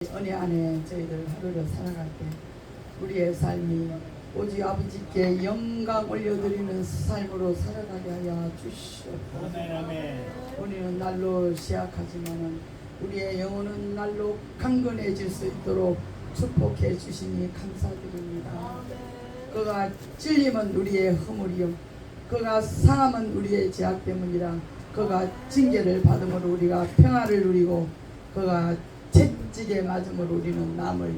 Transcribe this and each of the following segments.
은혜 안에 저희들 하루를 살아갈 때 우리의 삶이 오직 아버지께 영광 올려드리는 삶으로 살아가게 하여 주시옵소서. 우리는 날로 시약하지만 우리의 영혼은 날로 강건해질 수 있도록 축복해 주시니 감사드립니다. 그가 찔림은 우리의 허물이요 그가 상함은 우리의 죄악 때문이라. 그가 징계를 받음으로 우리가 평화를 누리고 그가 채찍에 맞음으로 우리는 남을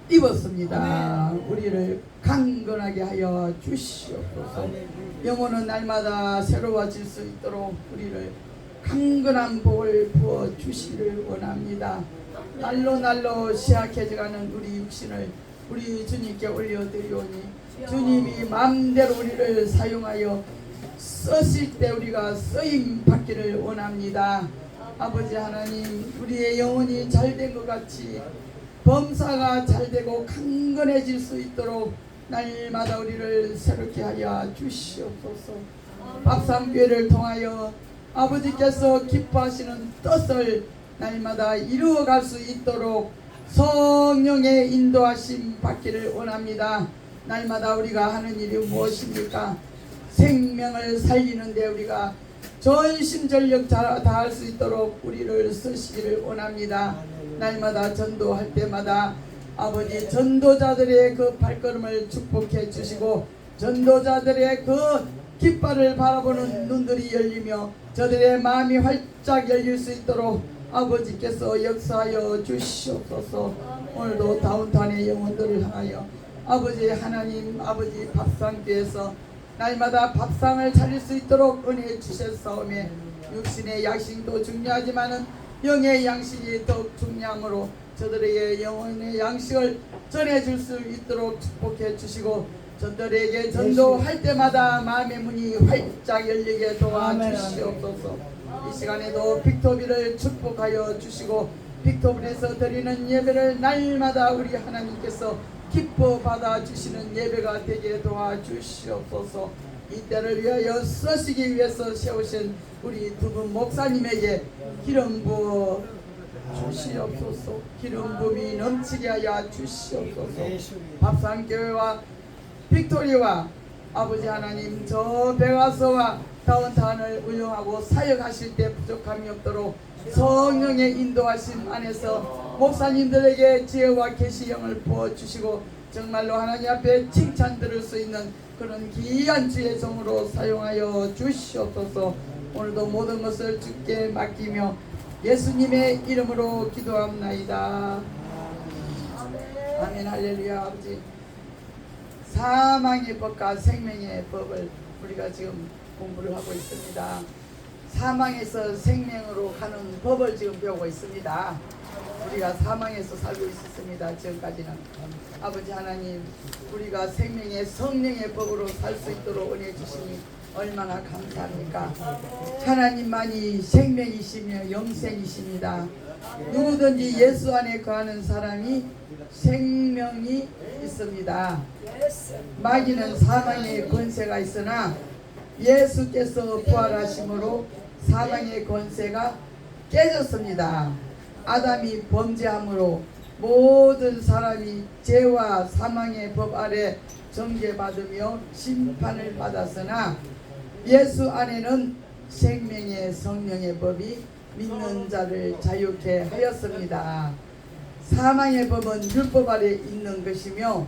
입었습니다. 우리를 강건하게 하여 주시옵소서. 영혼은 날마다 새로워질 수 있도록 우리를 강건한 복을 부어 주시기를 원합니다. 날로 시약해져가는 우리 육신을 우리 주님께 올려드리오니 주님이 마음대로 우리를 사용하여 쓰실 때 우리가 쓰임 받기를 원합니다. 아버지 하나님, 우리의 영혼이 잘된 것 같이 범사가 잘되고 강건해질 수 있도록 날마다 우리를 새롭게 하여 주시옵소서. 밥상교회를 통하여 아버지께서 기뻐하시는 뜻을 날마다 이루어갈 수 있도록 성령의 인도하심 받기를 원합니다. 날마다 우리가 하는 일이 무엇입니까? 생명을 살리는데 우리가 전심전력 다할 수 있도록 우리를 쓰시기를 원합니다. 날마다 전도할 때마다 아버지 전도자들의 그 발걸음을 축복해 주시고 전도자들의 그 깃발을 바라보는 눈들이 열리며 저들의 마음이 활짝 열릴 수 있도록 아버지께서 역사하여 주시옵소서. 오늘도 다운타운의 영혼들을 향하여 아버지 하나님 아버지 밥상교에서 날마다 밥상을 차릴 수 있도록 은혜 주셨사오매 육신의 양식도 중요하지만은 영의 양식이 더욱 중요하므로 저들에게 영혼의 양식을 전해줄 수 있도록 축복해 주시고 저들에게 전도할 때마다 마음의 문이 활짝 열리게 도와주시옵소서. 이 시간에도 빅토비를 축복하여 주시고 빅토비에서 드리는 예배를 날마다 우리 하나님께서 기뻐 받아주시는 예배가 되게 도와주시옵소서. 이때를 위하여 쓰시기 위해서 세우신 우리 두 분 목사님에게 기름 부어 주시옵소서. 기름 부음이 넘치게 하여 주시옵소서. 밥상교회와 빅토리와 아버지 하나님 저 백화서와 다운타운을 운영하고 사역하실 때 부족함이 없도록 성령의 인도하심 안에서 목사님들에게 지혜와 계시형을 부어주시고 정말로 하나님 앞에 칭찬 들을 수 있는 그런 귀한 주의 종으로 사용하여 주시옵소서. 오늘도 모든 것을 주께 맡기며 예수님의 이름으로 기도합나이다. 아멘. 할렐루야. 아버지 사망의 법과 생명의 법을 우리가 지금 공부를 하고 있습니다. 사망에서 생명으로 가는 법을 지금 배우고 있습니다. 우리가 사망에서 살고 있었습니다. 지금까지는. 아버지 하나님 우리가 생명의 성령의 법으로 살 수 있도록 은혜 주시니 얼마나 감사합니까? 하나님만이 생명이시며 영생이십니다. 누구든지 예수 안에 거하는 사람이 생명이 있습니다. 마귀는 사망의 권세가 있으나 예수께서 부활하심으로 사망의 권세가 깨졌습니다. 아담이 범죄함으로 모든 사람이 죄와 사망의 법 아래 정죄받으며 심판을 받았으나 예수 안에는 생명의 성령의 법이 믿는 자를 자유케 하였습니다. 사망의 법은 율법 아래 있는 것이며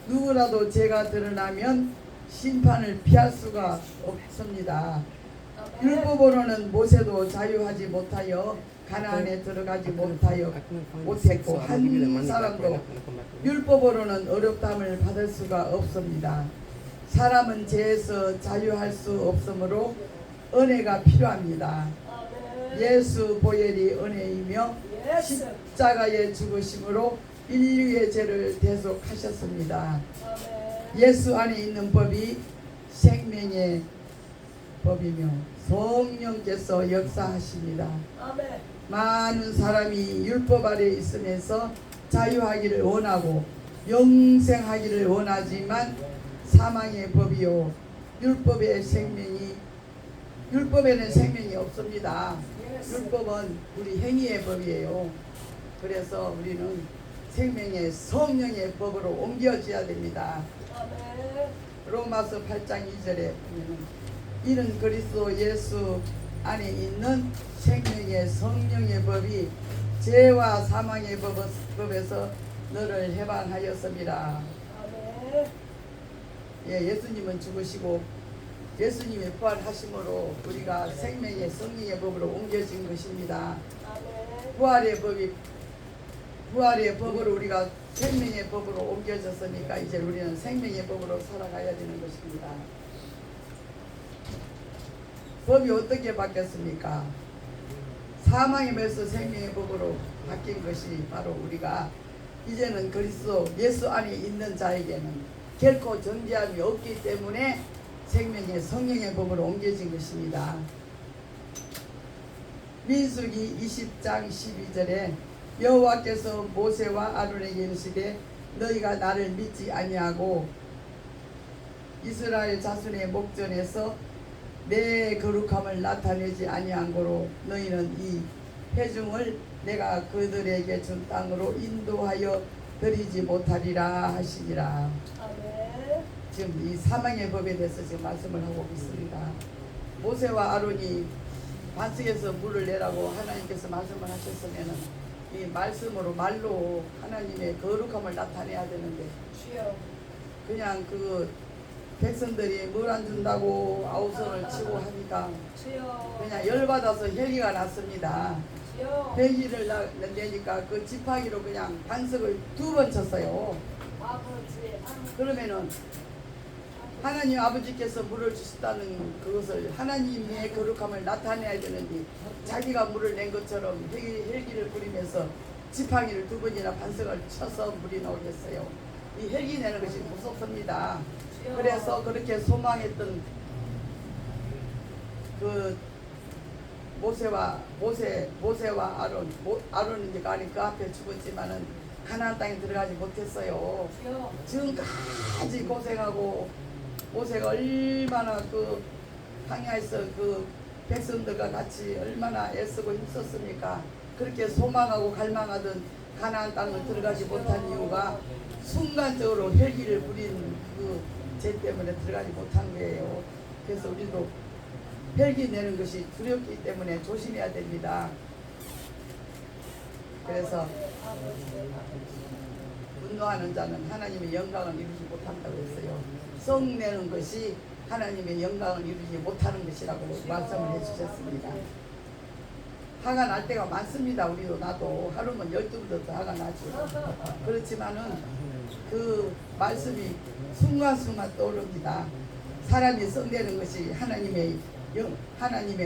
누구라도 죄가 드러나면 심판을 피할 수가 없습니다. 율법으로는 모세도 자유하지 못하여 가나안에 들어가지 못했고 한 사람도 율법으로는 어렵담을 받을 수가 없습니다. 사람은 죄에서 자유할 수 없으므로 은혜가 필요합니다. 예수 보혈이 은혜이며 십자가의 죽으심으로 인류의 죄를 대속하셨습니다. 예수 안에 있는 법이 생명의 법이며 성령께서 역사하십니다. 많은 사람이 율법 아래 있으면서 자유하기를 원하고 영생하기를 원하지만 사망의 법이요 율법에는 생명이 없습니다. 율법은 우리 행위의 법이에요. 그래서 우리는 생명의 성령의 법으로 옮겨져야 됩니다. 아멘. 로마서 8장 2절에 보면은 이는 그리스도 예수 안에 있는 생명의 성령의 법이 죄와 사망의 법에서 너를 해방하였습니다. 아멘. 예, 예수님은 죽으시고 예수님의 부활하심으로 우리가 생명의 성령의 법으로 옮겨진 것입니다. 아멘. 부활의 법으로 우리가 생명의 법으로 옮겨졌으니까 이제 우리는 생명의 법으로 살아가야 되는 것입니다. 법이 어떻게 바뀌었습니까? 사망의 법에서 생명의 법으로 바뀐 것이 바로 우리가 이제는 그리스도 예수 안에 있는 자에게는 결코 정죄함이 없기 때문에 생명의 성령의 법으로 옮겨진 것입니다. 민수기 20장 12절에 여호와께서 모세와 아론에게 이르시되 너희가 나를 믿지 아니하고 이스라엘 자손의 목전에서 내 거룩함을 나타내지 아니한 고로 너희는 이 회중을 내가 그들에게 준 땅으로 인도하여 드리지 못하리라 하시니라. 아멘. 지금 이 사망의 법에 대해서 지금 말씀을 하고 있습니다. 모세와 아론이 반석에서 물을 내라고 하나님께서 말씀을 하셨으면은 이 말씀으로 말로 하나님의 거룩함을 나타내야 되는데 주여. 그냥 그 백성들이 물 안 준다고 아우성을 치고 하니까 주여. 그냥 열받아서 혈기가 났습니다. 주여. 혈기를 내니까 그 지팡이로 그냥 반석을 2번 쳤어요. 아버지. 그러면은 하나님 아버지께서 물을 주셨다는 그것을 하나님의 거룩함을 나타내야 되는데 자기가 물을 낸 것처럼 헬기를 부리면서 지팡이를 2번이나 반석을 쳐서 물이 나오겠어요. 이 헬기 내는 것이 무섭습니다. 그래서 그렇게 소망했던 그 모세와 아론은 이제 가니 그 앞에 죽었지만은 가나안 땅에 들어가지 못했어요. 주여. 지금까지 고생하고 모세가 얼마나 그 황야에서 그 백성들과 같이 얼마나 애쓰고 힘썼습니까? 그렇게 소망하고 갈망하던 가나안 땅을 들어가지 못한 이유가 순간적으로 혈기를 부린 그 죄 때문에 들어가지 못한 거예요. 그래서 우리도 혈기 내는 것이 두렵기 때문에 조심해야 됩니다. 그래서 분노하는 자는 하나님의 영광을 이루지 못한다고 했어요. 성 내는 것이 하나님의 영광을 이루지 못하는 것이라고 말씀을 해주셨습니다. 화가 날 때가 많습니다. 우리도 나도 하루면 12번도 더 화가 나죠. 그렇지만은 그 말씀이 순간순간 떠오릅니다. 사람이 성내는 것이 하나님의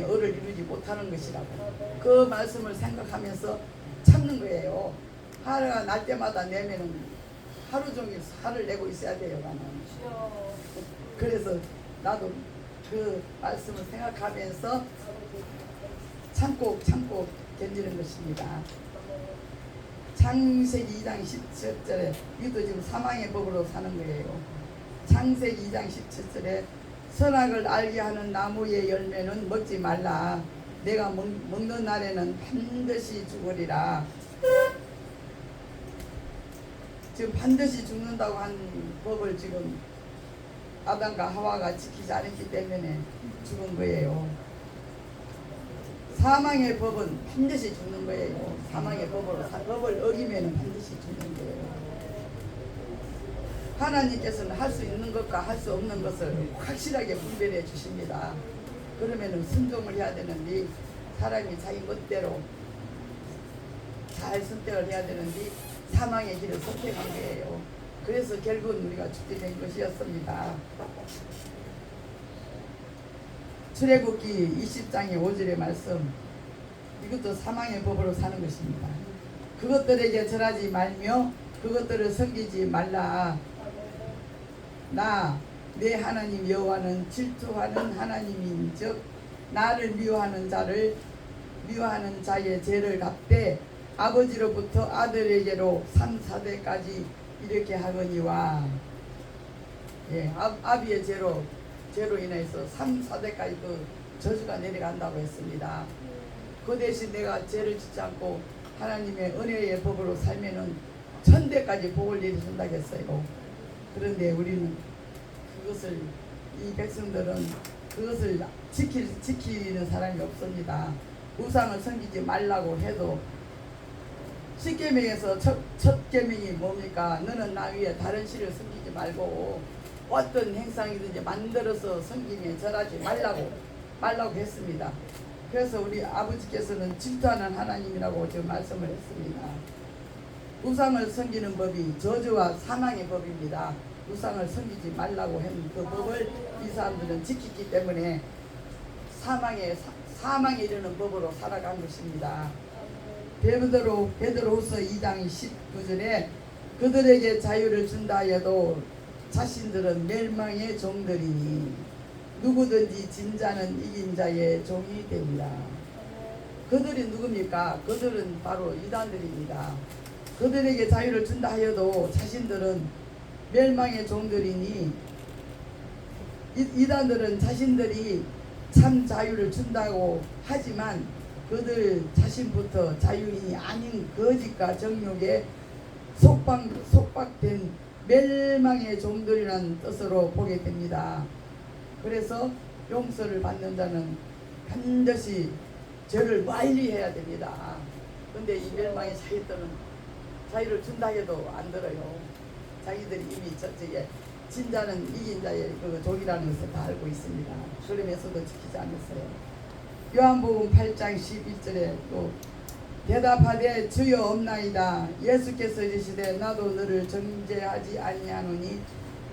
을을 이루지 못하는 것이라고 그 말씀을 생각하면서 참는 거예요. 화가 날 때마다 내면은 하루 종일 화를 내고 있어야 돼요. 나는. 그래서 나도 그 말씀을 생각하면서 참고 견디는 것입니다. 창세기 2장 17절에 이것도 지금 사망의 법으로 사는 거예요. 창세기 2장 17절에 선악을 알게 하는 나무의 열매는 먹지 말라. 내가 먹는 날에는 반드시 죽으리라. 지금 반드시 죽는다고 한 법을 지금 아담과 하와가 지키지 않았기 때문에 죽은 거예요. 사망의 법은 반드시 죽는 거예요. 사망의 법을 어기면 반드시 죽는 거예요. 하나님께서는 할 수 있는 것과 할 수 없는 것을 확실하게 분별해 주십니다. 그러면은 순종을 해야 되는데 사람이 자기 멋대로 잘 선택을 해야 되는데 사망의 길을 선택한 거예요. 그래서 결국은 우리가 죽게 된 것이었습니다. 출애굽기 20장의 5절의 말씀, 이것도 사망의 법으로 사는 것입니다. 그것들에게 절하지 말며 그것들을 섬기지 말라. 나 내 하나님 여호와는 질투하는 하나님인즉 나를 미워하는 자의 죄를 갚되 아버지로부터 아들에게로 3, 4대까지 이렇게 하거니와. 예, 아비의 죄로 인해서 3, 4대까지 그 저주가 내려간다고 했습니다. 그 대신 내가 죄를 짓지 않고 하나님의 은혜의 법으로 살면은 천대까지 복을 내리신다고 했어요. 그런데 우리는 그것을, 이 백성들은 그것을 지키는 사람이 없습니다. 우상을 섬기지 말라고 해도 십계명에서 첫 계명이 뭡니까? 너는 나 위에 다른 신을 섬기지 말고 어떤 행상이든지 만들어서 섬기며 절하지 말라고 했습니다. 그래서 우리 아버지께서는 질투하는 하나님이라고 지금 말씀을 했습니다. 우상을 섬기는 법이 저주와 사망의 법입니다. 우상을 섬기지 말라고 한 그 법을 이 사람들은 지키기 때문에 사망에 이르는 법으로 살아간 것입니다. 베드로후서 2장 19절에 그들에게 자유를 준다 해도 자신들은 멸망의 종들이니 누구든지 진 자는 이긴 자의 종이 됩니다. 그들이 누굽니까? 그들은 바로 이단들입니다. 그들에게 자유를 준다 하여도 자신들은 멸망의 종들이니 이단들은 자신들이 참 자유를 준다고 하지만 그들 자신부터 자유인이 아닌 거짓과 정욕에 속박된 멸망의 종들이라는 뜻으로 보게 됩니다. 그래서 용서를 받는 자는 반드시 죄를 완리해야 됩니다. 근데 이 멸망의 자유들은 자유를 준다 해도 안 들어요. 자기들이 이미 저쪽에 진자는 이긴 자의 그 종이라는 것을 다 알고 있습니다. 그러면서도 지키지 않았어요. 요한복음 8장 11절에 또 대답하되 주여 없나이다. 예수께서 이르시되 나도 너를 정죄하지 아니하노니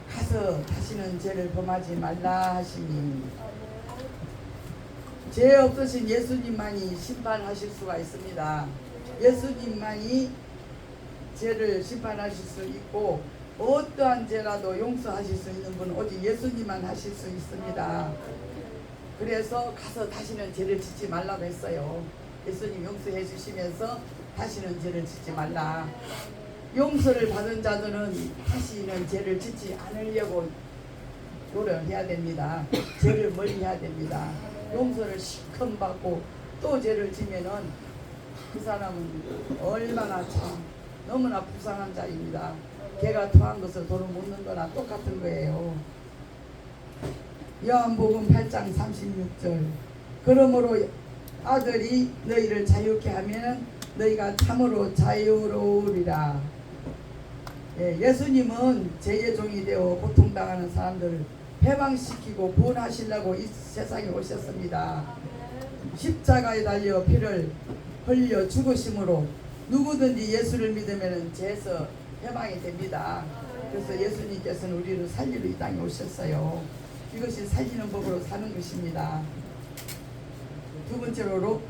가서 다시는 죄를 범하지 말라 하시니. 죄 없으신 예수님만이 심판하실 수가 있습니다. 예수님만이 죄를 심판하실 수 있고 어떠한 죄라도 용서하실 수 있는 분은 오직 예수님만 하실 수 있습니다. 그래서 가서 다시는 죄를 짓지 말라고 했어요. 예수님 용서해 주시면서 다시는 죄를 짓지 말라. 용서를 받은 자들은 다시는 죄를 짓지 않으려고 노력해야 됩니다. 죄를 멀리해야 됩니다. 용서를 실컷 받고 또 죄를 지면은 그 사람은 얼마나 참 너무나 불쌍한 자입니다. 개가 토한 것을 도로 묻는 거나 똑같은 거예요. 요한복음 8장 36절 그러므로 아들이 너희를 자유케 하면 너희가 참으로 자유로우리라. 예수님은 죄의 종이 되어 고통당하는 사람들을 해방시키고 구원하시려고 이 세상에 오셨습니다. 십자가에 달려 피를 흘려 죽으심으로 누구든지 예수를 믿으면 죄에서 해방이 됩니다. 그래서 예수님께서는 우리를 살리러 이 땅에 오셨어요. 이것이 살리는 법으로 사는 것입니다. 두 번째로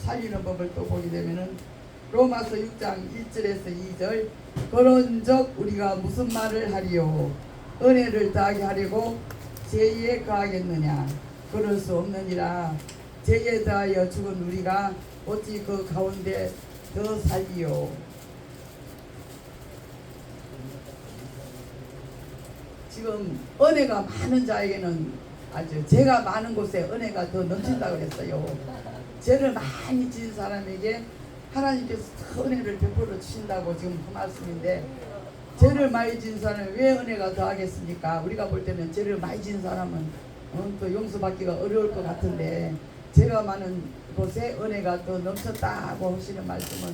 살리는 법을 또 보게 되면은 로마서 6장 1절에서 2절 그런즉 우리가 무슨 말을 하리요 은혜를 더하게 하려고 죄에 거하겠느냐 그럴 수 없느니라. 죄에 더하여 죽은 우리가 어찌 그 가운데 더 살리요. 지금 은혜가 많은 자에게는 아주 죄가 많은 곳에 은혜가 더 넘친다고 그랬어요. 죄를 많이 지은 사람에게 하나님께서 더 은혜를 베풀어 주신다고 지금 그 말씀인데 죄를 많이 지은 사람은 왜 은혜가 더하겠습니까? 우리가 볼 때는 죄를 많이 지은 사람은 또 용서받기가 어려울 것 같은데 죄가 많은 곳에 은혜가 더 넘쳤다고 하시는 말씀은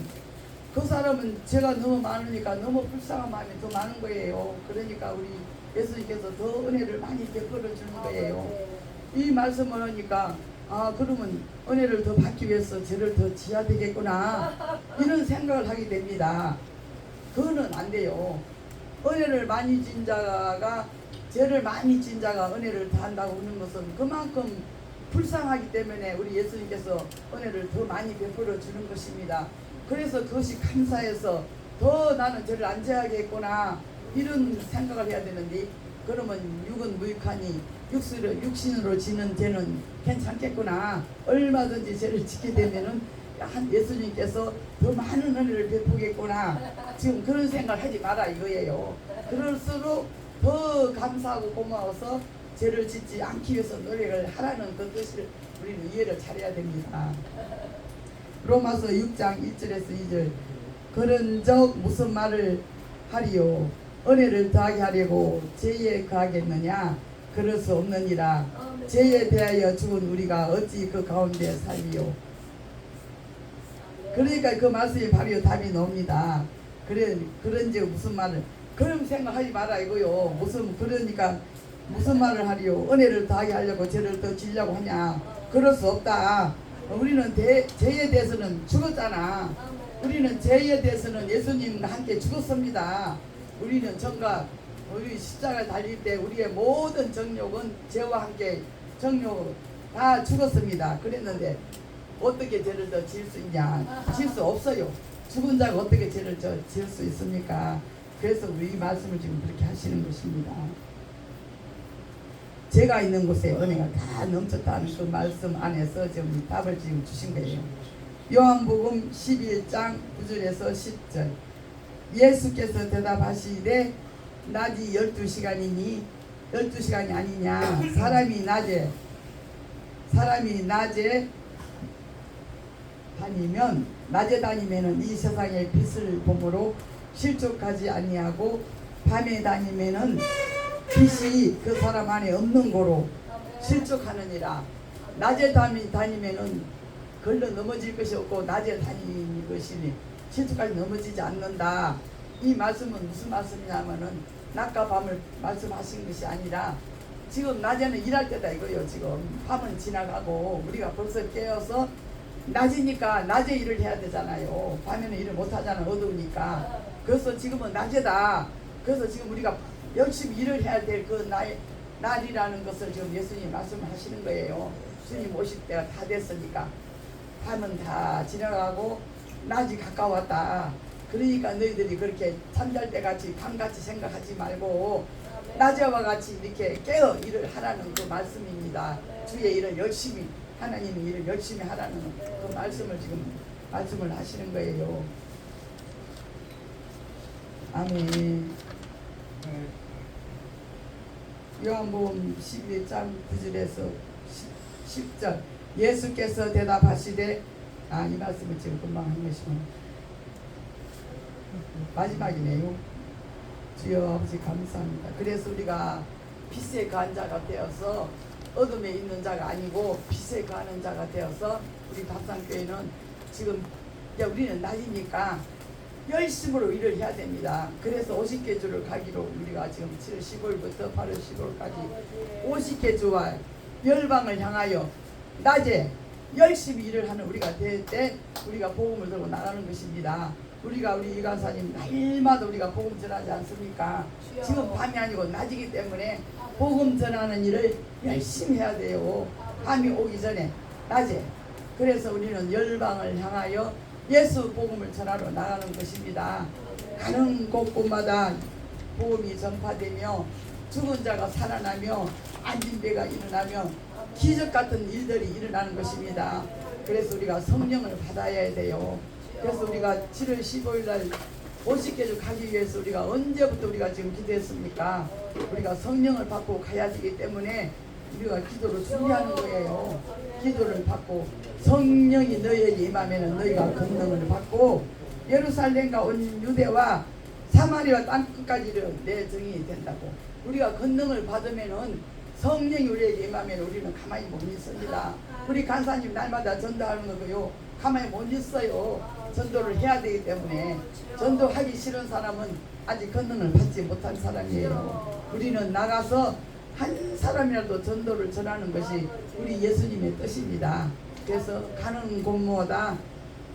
그 사람은 죄가 너무 많으니까 너무 불쌍한 마음이 더 많은 거예요. 그러니까 우리 예수님께서 더 은혜를 많이 베풀어 주는 거예요. 이 말씀을 하니까 그러면 은혜를 더 받기 위해서 죄를 더 지어야 되겠구나 이런 생각을 하게 됩니다. 그거는 안 돼요. 은혜를 많이 진 자가 죄를 많이 진 자가 은혜를 다 한다고 하는 것은 그만큼 불쌍하기 때문에 우리 예수님께서 은혜를 더 많이 베풀어 주는 것입니다. 그래서 그것이 감사해서 더 나는 죄를 안 지어야겠구나 이런 생각을 해야 되는데 그러면 육은 무익하니 육신으로 지는 죄는 괜찮겠구나 얼마든지 죄를 짓게 되면은 예수님께서 더 많은 은혜를 베푸겠구나 지금 그런 생각을 하지 마라 이거예요. 그럴수록 더 감사하고 고마워서 죄를 짓지 않기 위해서 노력을 하라는 그 뜻을 우리는 이해를 잘해야 됩니다. 로마서 6장 1절에서 2절. 그런즉 무슨 말을 하리요? 은혜를 더하게 하려고 죄에 거하겠느냐? 그럴 수 없느니라. 죄에 대하여 죽은 우리가 어찌 그 가운데 살리요? 그러니까 그 말씀이 바로 답이 나옵니다. 그런지 무슨 말을 그런 생각하지 마라 이거요. 그러니까 무슨 말을 하리요? 은혜를 더하게 하려고 죄를 더 지려고 하냐? 그럴 수 없다. 우리는 죄에 대해서는 죽었잖아. 우리는 죄에 대해서는 예수님과 함께 죽었습니다. 우리는 우리 십자가 달릴 때 우리의 모든 정욕은 죄와 함께 정욕 다 죽었습니다. 그랬는데 어떻게 죄를 더 지을 수 있냐? 지을 수 없어요. 죽은 자가 어떻게 죄를 지을 수 있습니까? 그래서 우리 이 말씀을 지금 그렇게 하시는 것입니다. 죄가 있는 곳에 은혜가 다 넘쳤다는 그 말씀 안에서 지금 답을 지금 주신 거예요. 요한복음 11장 9절에서 10절. 예수께서 대답하시되 낮이 12시간이니 12시간이 아니냐? 사람이 낮에 다니면은 이 세상의 빛을 보므로 실족하지 아니하고 밤에 다니면은 빛이 그 사람 안에 없는 거로 실족하느니라. 낮에 다니면은 걸러 넘어질 것이 없고 낮에 다니는 것이니 실족까지 넘어지지 않는다. 이 말씀은 무슨 말씀이냐면은 낮과 밤을 말씀하신 것이 아니라 지금 낮에는 일할 때다 이거요. 지금 밤은 지나가고 우리가 벌써 깨어서 낮이니까 낮에 일을 해야 되잖아요. 밤에는 일을 못 하잖아. 어두우니까. 그래서 지금은 낮에다. 그래서 지금 우리가 열심히 일을 해야 될 그 날이라는 것을 지금 예수님이 말씀을 하시는 거예요. 주님 오실 때가 다 됐으니까 밤은 다 지나가고 낮이 가까웠다. 그러니까 너희들이 그렇게 잠잘 때 같이 밤같이 생각하지 말고 낮에와 같이 이렇게 깨어 일을 하라는 그 말씀입니다. 주의 일을 열심히 하나님의 일을 열심히 하라는 그 말씀을 지금 말씀을 하시는 거예요. 아멘. 요한복음 11장 9절에서 10절. 예수께서 대답하시되 이 말씀을 지금 금방 한 것이면 마지막이네요. 주여 아버지 감사합니다. 그래서 우리가 빛에 거한 자가 되어서 어둠에 있는 자가 아니고 빛에 거하는 자가 되어서 우리 밥상교회는 지금 우리는 낮이니까 열심으로 일을 해야 됩니다. 그래서 50개주를 가기로 우리가 지금 7월 15일부터 8월 15일까지 50개주와 열방을 향하여 낮에 열심히 일을 하는 우리가 될 때 우리가 복음을 들고 나가는 것입니다. 우리 이간사님 날마다 우리가 복음 전하지 않습니까? 지금 밤이 아니고 낮이기 때문에 복음 전하는 일을 열심히 해야 돼요. 밤이 오기 전에 낮에. 그래서 우리는 열방을 향하여 예수 복음을 전하러 나가는 것입니다. 가는 곳곳마다 복음이 전파되며 죽은 자가 살아나며 앉은 배가 일어나며 기적 같은 일들이 일어나는 것입니다. 그래서 우리가 성령을 받아야 돼요. 그래서 우리가 7월 15일 날 50개주 가기 위해서 우리가 언제부터 우리가 지금 기도했습니까? 우리가 성령을 받고 가야 되기 때문에 우리가 기도를 준비하는 거예요. 기도를 받고 성령이 너희에게 임하면 너희가 권능을 받고 예루살렘과 온 유대와 사마리아 땅끝까지 내 증인이 된다고. 우리가 권능을 받으면은 성령이 우리에게 임하면 우리는 가만히 못 있습니다. 우리 간사님 날마다 전도하는 거고요. 가만히 못 있어요. 전도를 해야 되기 때문에. 전도하기 싫은 사람은 아직 권능을 받지 못한 사람이에요. 우리는 나가서 한 사람이라도 전도를 전하는 것이 우리 예수님의 뜻입니다. 그래서 가는 곳마다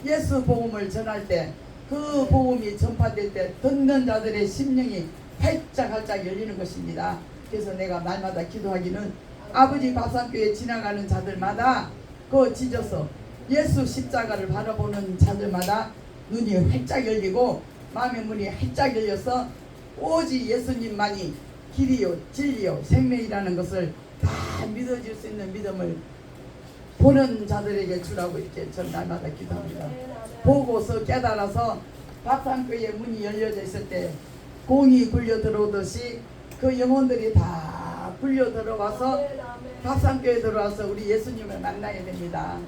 예수 복음을 전할 때 그 복음이 전파될 때 듣는 자들의 심령이 활짝 열리는 것입니다. 그래서 내가 날마다 기도하기는 아버지 밥상교에 지나가는 자들마다 그 짖어서 예수 십자가를 바라보는 자들마다 눈이 활짝 열리고 마음의 문이 활짝 열려서 오직 예수님만이 길이요 진리요 생명이라는 것을 다 믿어질 수 있는 믿음을 보는 자들에게 주라고 이렇게 전 날마다 기도합니다. 보고서 깨달아서 밥상교의 문이 열려져 있을 때 공이 굴려 들어오듯이 그 영혼들이 다 굴려 들어와서 밥상교에 들어와서 우리 예수님을 만나야 됩니다.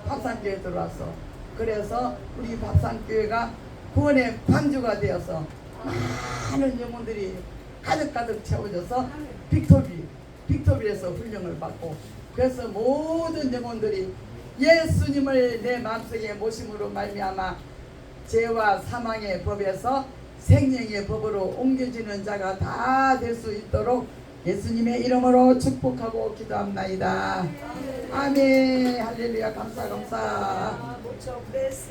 밥상교에 들어와서 그래서 우리 밥산교회가 구원의 방주가 되어서 많은 영혼들이 가득가득 채워져서 빅토비에서 훈련을 받고, 그래서 모든 영혼들이 예수님을 내 마음속에 모심으로 말미암아 죄와 사망의 법에서 생명의 법으로 옮겨지는 자가 다 될 수 있도록 예수님의 이름으로 축복하고 기도합나이다. 아멘. 할렐루야. 감사. Mucho gracias.